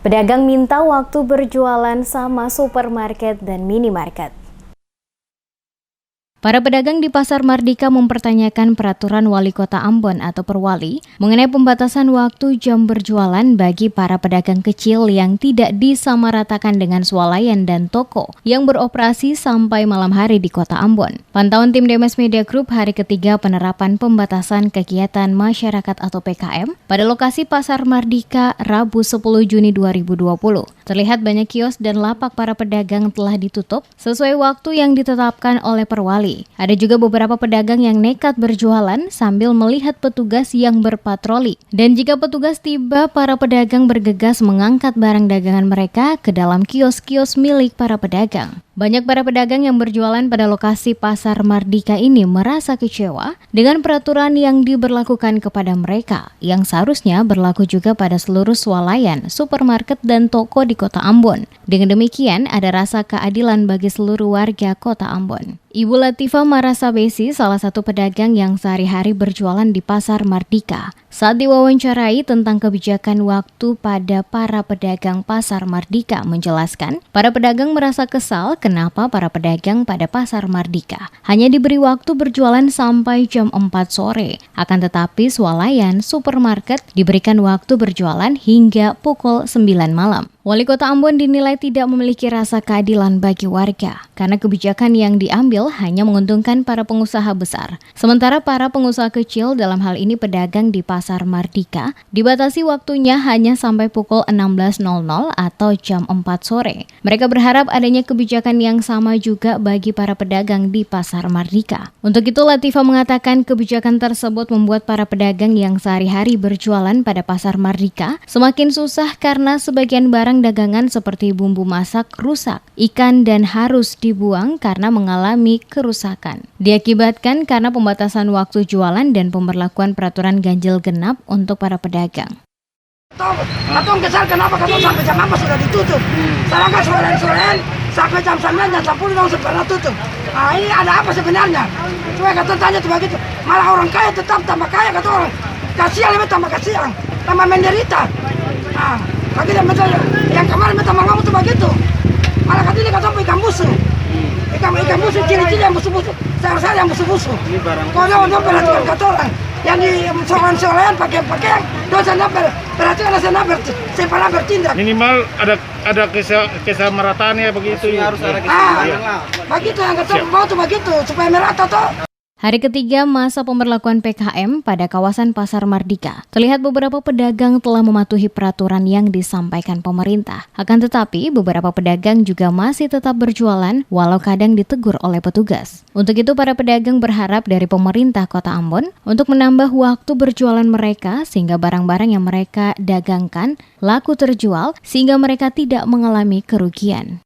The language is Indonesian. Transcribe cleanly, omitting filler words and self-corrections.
Pedagang minta waktu berjualan sama supermarket dan minimarket. Para pedagang di Pasar Mardika mempertanyakan peraturan Wali Kota Ambon atau Perwali mengenai pembatasan waktu jam berjualan bagi para pedagang kecil yang tidak disamaratakan dengan swalayan dan toko yang beroperasi sampai malam hari di Kota Ambon. Pantauan tim Demes Media Group hari ketiga penerapan pembatasan kegiatan masyarakat atau PKM pada lokasi Pasar Mardika Rabu 10 Juni 2020. Terlihat banyak kios dan lapak para pedagang telah ditutup sesuai waktu yang ditetapkan oleh Perwali. Ada juga beberapa pedagang yang nekat berjualan sambil melihat petugas yang berpatroli. Dan jika petugas tiba, para pedagang bergegas mengangkat barang dagangan mereka ke dalam kios-kios milik para pedagang. Banyak para pedagang yang berjualan pada lokasi Pasar Mardika ini merasa kecewa dengan peraturan yang diberlakukan kepada mereka, yang seharusnya berlaku juga pada seluruh swalayan, supermarket, dan toko di Kota Ambon. Dengan demikian, ada rasa keadilan bagi seluruh warga Kota Ambon. Ibu Latifah Marasabesi, salah satu pedagang yang sehari-hari berjualan di Pasar Mardika, saat diwawancarai tentang kebijakan waktu pada para pedagang Pasar Mardika, menjelaskan, para pedagang merasa kesal kenapa para pedagang pada Pasar Mardika hanya diberi waktu berjualan sampai jam 4 sore, akan tetapi swalayan, supermarket diberikan waktu berjualan hingga pukul 9 malam. Wali Kota Ambon dinilai tidak memiliki rasa keadilan bagi warga karena kebijakan yang diambil hanya menguntungkan para pengusaha besar. Sementara para pengusaha kecil, dalam hal ini pedagang di Pasar Mardika, dibatasi waktunya hanya sampai pukul 16.00 atau jam 4 sore. Mereka berharap adanya kebijakan yang sama juga bagi para pedagang di Pasar Mardika. Untuk itu, Latifah mengatakan kebijakan tersebut membuat para pedagang yang sehari-hari berjualan pada Pasar Mardika semakin susah karena sebagian barang dagangan seperti bumbu masak rusak, ikan dan harus dibuang karena mengalami kerusakan. Diakibatkan karena pembatasan waktu jualan dan pemberlakuan peraturan ganjil genap untuk para pedagang. Katong kesal kenapa katong sampai jam 4 sudah ditutup. Sedangkan sore-sore sampai jam 9 jam 10 dong sudah tutup. Nah, ini ada apa sebenarnya? Coba katong tanya tuh begitu. Malah orang kaya tetap tambah kaya, kata orang. Kasihan lebih tambah kasihan, tambah menderita. Nah, bagi yang kemarin minta ngomong tuh begitu. Malah katanya katong ikan busuk. Ikan busuk ciri-ciri yang busuk-busuk. Sayur-sayur yang busuk-busuk. Kalau dia perhatikan kata orang. Yang di soal-soalan pakaian dosa perhatikan sana sepala bertindak. Minimal ada kesamarataan ya begitu. Harus ada kesamarataan. Begitu yang ketemu mau tuh begitu supaya merata toh. Hari ketiga masa pemberlakuan PKM pada kawasan Pasar Mardika, terlihat beberapa pedagang telah mematuhi peraturan yang disampaikan pemerintah. Akan tetapi, beberapa pedagang juga masih tetap berjualan walau kadang ditegur oleh petugas. Untuk itu, para pedagang berharap dari pemerintah Kota Ambon untuk menambah waktu berjualan mereka sehingga barang-barang yang mereka dagangkan laku terjual sehingga mereka tidak mengalami kerugian.